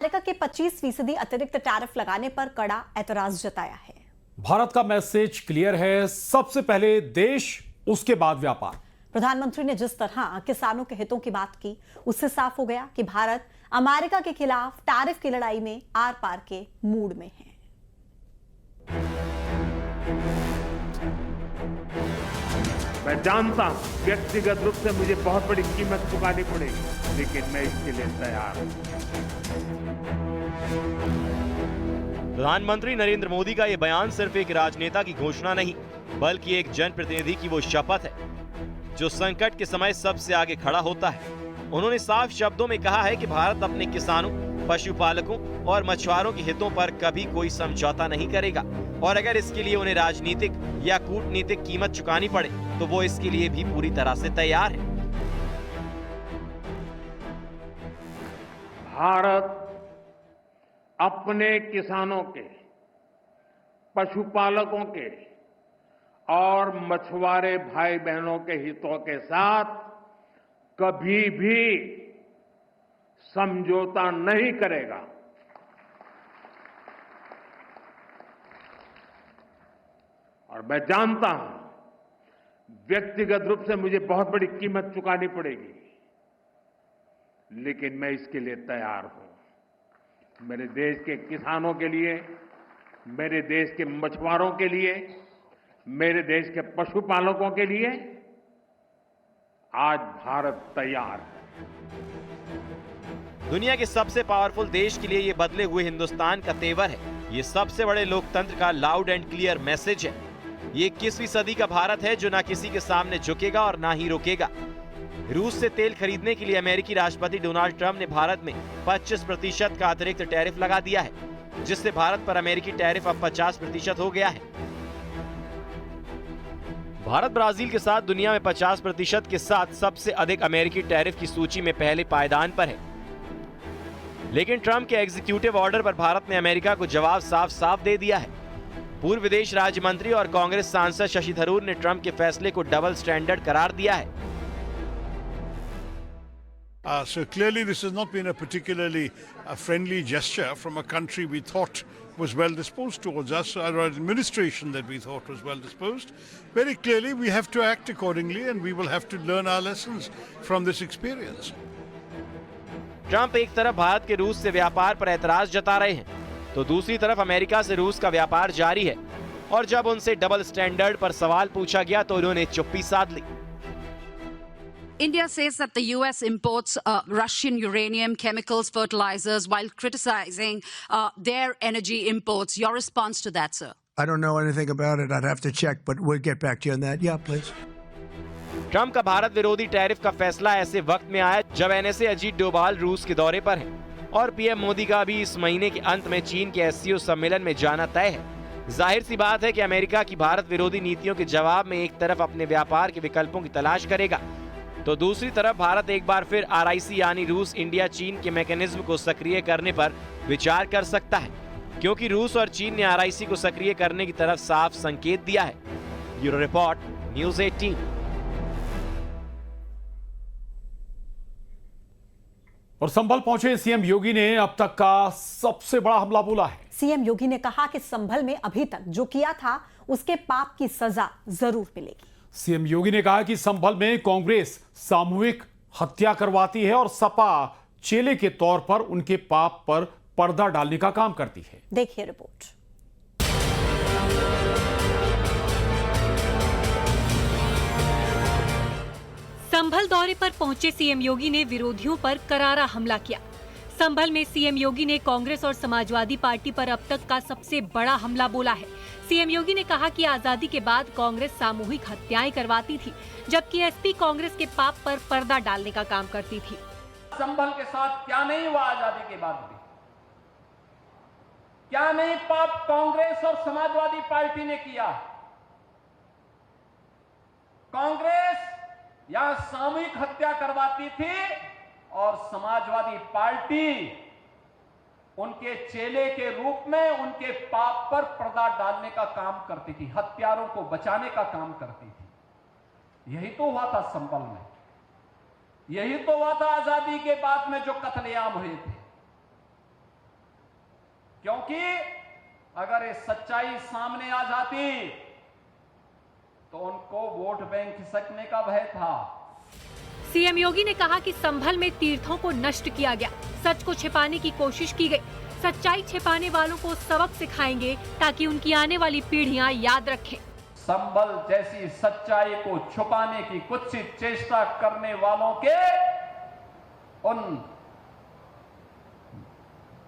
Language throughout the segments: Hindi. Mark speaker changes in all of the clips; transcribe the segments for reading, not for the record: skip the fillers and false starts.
Speaker 1: अमेरिका के 25% अतिरिक्त टैरिफ लगाने पर कड़ा ऐतराज जताया है।
Speaker 2: भारत का मैसेज क्लियर है, सबसे पहले देश उसके बाद व्यापार।
Speaker 1: प्रधानमंत्री ने जिस तरह किसानों के हितों की बात की, उससे साफ हो गया कि भारत अमेरिका के खिलाफ टैरिफ की लड़ाई में आर पार के मूड में है।
Speaker 3: मैं जानता हूं व्यक्तिगत रूप से मुझे बहुत बड़ी कीमत चुकानी पड़ेगी, लेकिन मैं इसके लिए तैयार हूं।
Speaker 4: प्रधानमंत्री नरेंद्र मोदी का यह बयान सिर्फ एक राजनेता की घोषणा नहीं, बल्कि एक जनप्रतिनिधि की वो शपथ है जो संकट के समय सबसे आगे खड़ा होता है। उन्होंने साफ शब्दों में कहा है कि भारत अपने किसानों, पशुपालकों और मछुआरों के हितों पर कभी कोई समझौता नहीं करेगा, और अगर इसके लिए उन्हें राजनीतिक या कूटनीतिक कीमत चुकानी पड़े तो वो इसके लिए भी पूरी तरह से तैयार है।
Speaker 3: भारत अपने किसानों के, पशुपालकों के और मछुआरे भाई बहनों के हितों के साथ कभी भी समझौता नहीं करेगा। और मैं जानता हूं व्यक्तिगत रूप से मुझे बहुत बड़ी कीमत चुकानी पड़ेगी, लेकिन मैं इसके लिए तैयार हूं। मेरे देश के किसानों के लिए, मेरे देश के मछुआरों के लिए, मेरे देश के पशुपालकों के लिए आज भारत तैयार है।
Speaker 4: दुनिया के सबसे पावरफुल देश के लिए ये बदले हुए हिंदुस्तान का तेवर है। ये सबसे बड़े लोकतंत्र का लाउड एंड क्लियर मैसेज है। ये 21वीं सदी का भारत है जो ना किसी के सामने झुकेगा और ना ही रुकेगा। रूस से तेल खरीदने के लिए अमेरिकी राष्ट्रपति डोनाल्ड ट्रंप ने भारत में 25% का अतिरिक्त टैरिफ लगा दिया है, जिससे भारत पर अमेरिकी टैरिफ अब 50% हो गया है। भारत ब्राजील के साथ दुनिया में 50% के साथ सबसे अधिक अमेरिकी टैरिफ की सूची में पहले पायदान पर है। लेकिन ट्रंप के एग्जीक्यूटिव ऑर्डर पर भारत ने अमेरिका को जवाब साफ साफ दे दिया है। पूर्व विदेश राज्य मंत्री और कांग्रेस सांसद शशि थरूर ने ट्रंप के फैसले को डबल स्टैंडर्ड करार दिया है।
Speaker 5: So clearly this has not been a particularly friendly gesture from a country we thought was well disposed towards us, or an administration that we thought was well disposed. Very clearly we have to act accordingly and we will have to learn our lessons from this experience.
Speaker 4: Trump एक तरफ भारत के रूस से व्यापार पर ऐतराज जता रहे हैं, तो दूसरी तरफ अमेरिका से रूस का व्यापार जारी है, और जब उनसे डबल स्टैंडर्ड पर सवाल पूछा गया तो उन्होंने चुप्पी साध ली।
Speaker 6: India says that the U.S. imports Russian uranium, chemicals, fertilizers, while criticizing their energy imports. Your response to that, sir?
Speaker 7: I don't know anything about it. I'd have to check, but we'll get back to you on that. Yeah, please.
Speaker 4: Trump का भारत विरोधी टैरिफ का फैसला ऐसे वक्त में आया जब एनएसए अजीत डोभाल रूस के दौरे पर हैं, और पीएम मोदी का भी इस महीने के अंत में चीन के एससीओ सम्मेलन में जाना तय है। जाहिर सी बात है कि अमेरिका की भारत विरोधी नीतियों के जवाब में एक तरफ अपने व्यापार के विकल्पों की तलाश करेगा, तो दूसरी तरफ भारत एक बार फिर आरआईसी यानी रूस इंडिया चीन के मैकेनिज्म को सक्रिय करने पर विचार कर सकता है, क्योंकि रूस और चीन ने आरआईसी को सक्रिय करने की तरफ साफ संकेत दिया है। Bureau report, news 18।
Speaker 2: और संभल पहुंचे सीएम योगी ने अब तक का सबसे बड़ा हमला बोला है।
Speaker 1: सीएम योगी ने कहा कि संभल में अभी तक जो किया था उसके पाप की सजा जरूर मिलेगी।
Speaker 2: सीएम योगी ने कहा कि संभल में कांग्रेस सामूहिक हत्या करवाती है और सपा चेले के तौर पर उनके पाप पर पर्दा डालने का काम करती है।
Speaker 1: देखिए रिपोर्ट।
Speaker 8: संभल दौरे पर पहुंचे सीएम योगी ने विरोधियों पर करारा हमला किया। संभल में सीएम योगी ने कांग्रेस और समाजवादी पार्टी पर अब तक का सबसे बड़ा हमला बोला है। सीएम योगी ने कहा कि आजादी के बाद कांग्रेस सामूहिक हत्याएं करवाती थी, जबकि एसपी कांग्रेस के पाप पर पर्दा डालने का काम करती थी।
Speaker 9: संभल के साथ क्या नहीं हुआ आजादी के बाद भी? क्या नहीं पाप कांग्रेस और समाजवादी पार्टी ने किया? कांग्रेस यहां सामूहिक हत्या करवाती थी और समाजवादी पार्टी उनके चेले के रूप में उनके पाप पर पर्दा डालने का काम करती थी, हत्यारों को बचाने का काम करती थी। यही तो हुआ था संभल में, यही तो हुआ था आजादी के बाद में जो कत्लेआम हुए थे। क्योंकि अगर ये सच्चाई सामने आ जाती तो उनको वोट बैंक खिसकने का भय था।
Speaker 8: सीएम योगी ने कहा कि संभल में तीर्थों को नष्ट किया गया, सच को छिपाने की कोशिश की गई। सच्चाई छिपाने वालों को सबक सिखाएंगे ताकि उनकी आने वाली पीढ़ियां याद रखें।
Speaker 9: संभल जैसी सच्चाई को छुपाने की कुत्सित चेष्टा करने वालों के उन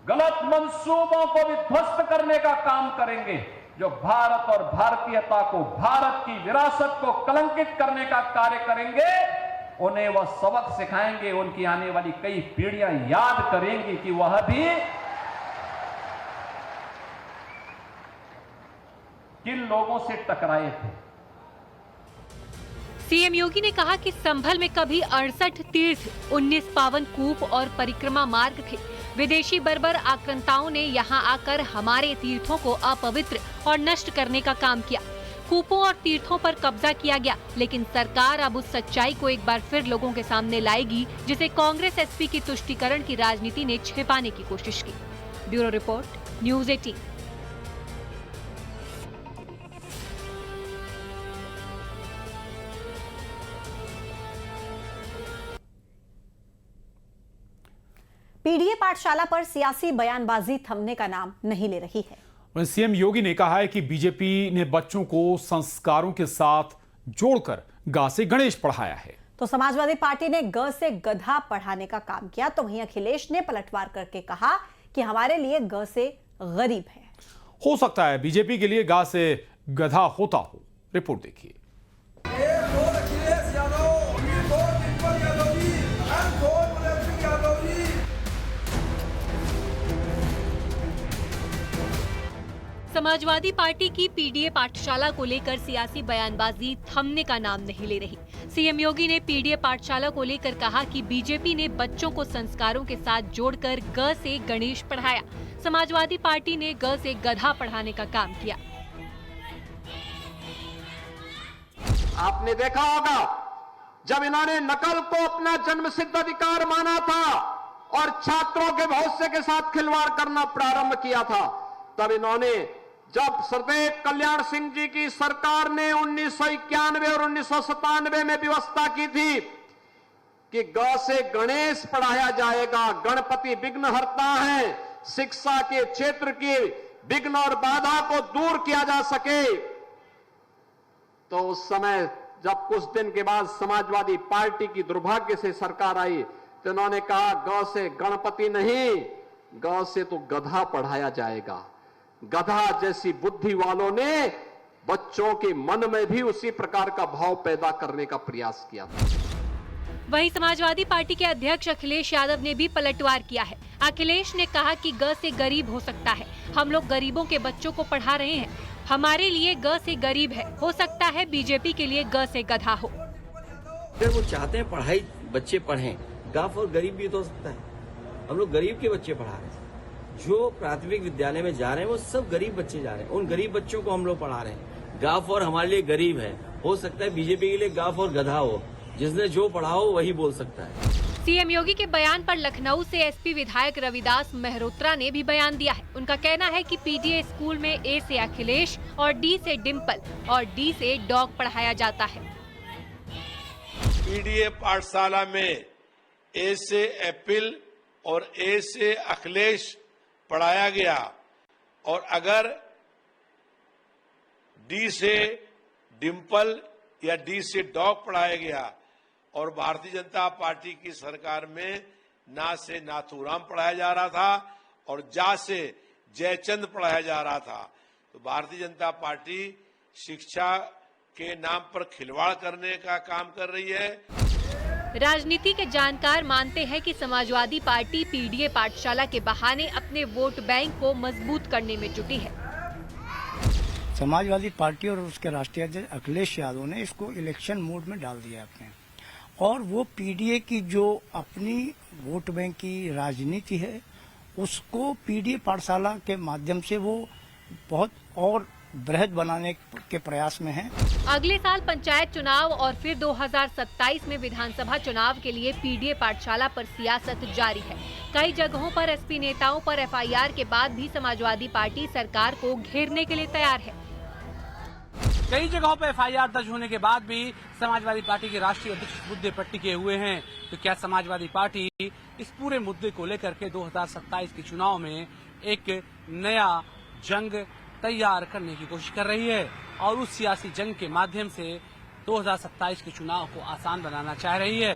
Speaker 9: गलत मंसूबों को भी ध्वस्त करने का काम करेंगे, जो भारत और भारतीयता को, भारत की विरासत को कलंकित करने का कार्य करेंगे। उन्हें वह सबक सिखाएंगे, उनकी आने वाली कई पीढ़ियां याद करेंगी कि वह भी किन लोगों से टकराए थे।
Speaker 8: सीएम योगी ने कहा कि संभल में कभी 68 तीर्थ, 19 पावन कूप और परिक्रमा मार्ग थे। विदेशी बर्बर आक्रांताओं ने यहां आकर हमारे तीर्थों को अपवित्र और नष्ट करने का काम किया। कूपों और तीर्थों पर कब्जा किया गया, लेकिन सरकार अब उस सच्चाई को एक बार फिर लोगों के सामने लाएगी जिसे कांग्रेस एसपी की तुष्टीकरण की राजनीति ने छिपाने की कोशिश की। Bureau report, news 18।
Speaker 1: पीडीए पाठशाला पर सियासी बयानबाजी थमने का नाम नहीं ले रही है।
Speaker 2: सीएम योगी ने कहा है कि बीजेपी ने बच्चों को संस्कारों के साथ जोड़कर ग से गणेश पढ़ाया है।
Speaker 1: तो समाजवादी पार्टी ने ग से गधा पढ़ाने का काम किया, तो वहीं अखिलेश ने पलटवार करके कहा कि हमारे लिए ग से गरीब है।
Speaker 2: हो सकता है बीजेपी के लिए ग से गधा होता हो। रिपोर्ट देखिए।
Speaker 8: समाजवादी पार्टी की पीडीए पाठशाला को लेकर सियासी बयानबाजी थमने का नाम नहीं ले रही। सीएम योगी ने पीडीए पाठशाला को लेकर कहा कि बीजेपी ने बच्चों को संस्कारों के साथ जोड़कर ग से गणेश पढ़ाया। समाजवादी पार्टी ने ग से गधा पढ़ाने का काम किया।
Speaker 10: आपने देखा होगा जब इन्होंने नकल को अपना जन्मसिद्ध अधिकार माना था और छात्रों के भविष्य के साथ खिलवाड़ करना प्रारंभ किया था, तब इन्होंने, जब सरदेव कल्याण सिंह जी की सरकार ने 1991 और 1997 में व्यवस्था की थी कि ग से गणेश पढ़ाया जाएगा, गणपति विघ्नहर्ता है, शिक्षा के क्षेत्र की विघ्न और बाधा को दूर किया जा सके, तो उस समय जब कुछ दिन के बाद समाजवादी पार्टी की दुर्भाग्य से सरकार आई तो इन्होंने कहा ग से गणपति नहीं, ग से तो गधा पढ़ाया जाएगा। गधा जैसी बुद्धि वालों ने बच्चों के मन में भी उसी प्रकार का भाव पैदा करने का प्रयास किया था।
Speaker 8: वहीं समाजवादी पार्टी के अध्यक्ष अखिलेश यादव ने भी पलटवार किया है। अखिलेश ने कहा कि ग से गरीब हो सकता है, हम लोग गरीबों के बच्चों को पढ़ा रहे हैं, हमारे लिए ग से गरीब है, हो सकता है बीजेपी के लिए ग से गधा हो।
Speaker 11: अगर वो चाहते हैं पढ़ाई बच्चे पढ़ें, गाफ और गरीब भी तो हो सकता है। हम लोग गरीब के बच्चे पढ़ा रहे हैं, जो प्राथमिक विद्यालय में जा रहे हैं वो सब गरीब बच्चे जा रहे हैं, उन गरीब बच्चों को हम लोग पढ़ा रहे हैं। गाफ और हमारे लिए गरीब है, हो सकता है बीजेपी के लिए गाफ और गधा हो, जिसने जो पढ़ा हो वही बोल सकता है।
Speaker 8: सीएम योगी के बयान पर लखनऊ से एसपी विधायक रविदास मेहरोत्रा ने भी बयान दिया है। उनका कहना है कि पीडीए स्कूल में ए से अखिलेश और डी से डिम्पल और डी से डॉग पढ़ाया जाता है।
Speaker 12: पीडीए पाठशाला में ए से एप्पल और ए से अखिलेश पढ़ाया गया और अगर डी से डिम्पल या डी से डॉग पढ़ाया गया और भारतीय जनता पार्टी की सरकार में ना से नाथूराम पढ़ाया जा रहा था और जा से जयचंद पढ़ाया जा रहा था, तो भारतीय जनता पार्टी शिक्षा के नाम पर खिलवाड़ करने का काम कर रही है।
Speaker 8: राजनीति के जानकार मानते हैं कि समाजवादी पार्टी पीडीए पाठशाला के बहाने अपने वोट बैंक को मजबूत करने में जुटी है।
Speaker 7: समाजवादी पार्टी और उसके राष्ट्रीय अध्यक्ष अखिलेश यादव ने इसको इलेक्शन मोड में डाल दिया अपने, और वो पीडीए की जो अपनी वोट बैंक की राजनीति है उसको पीडीए पाठशाला के माध्यम से वो बहुत और बृहद बनाने के प्रयास में हैं।
Speaker 8: अगले साल पंचायत चुनाव और फिर 2027 में विधानसभा चुनाव के लिए पीडीए पाठशाला पर सियासत जारी है। कई जगहों पर एसपी नेताओं पर एफआईआर के बाद भी समाजवादी पार्टी सरकार को घेरने के लिए तैयार है।
Speaker 13: कई जगहों पर एफआईआर दर्ज होने के बाद भी समाजवादी पार्टी के राष्ट्रीय अध्यक्ष मुद्दे पर टिके हुए हैं। तो क्या समाजवादी पार्टी इस पूरे मुद्दे को लेकर के 2027 के चुनाव में एक नया जंग तैयार करने की कोशिश कर रही है और उस सियासी जंग के माध्यम से 2027 के चुनाव को आसान बनाना चाह रही है?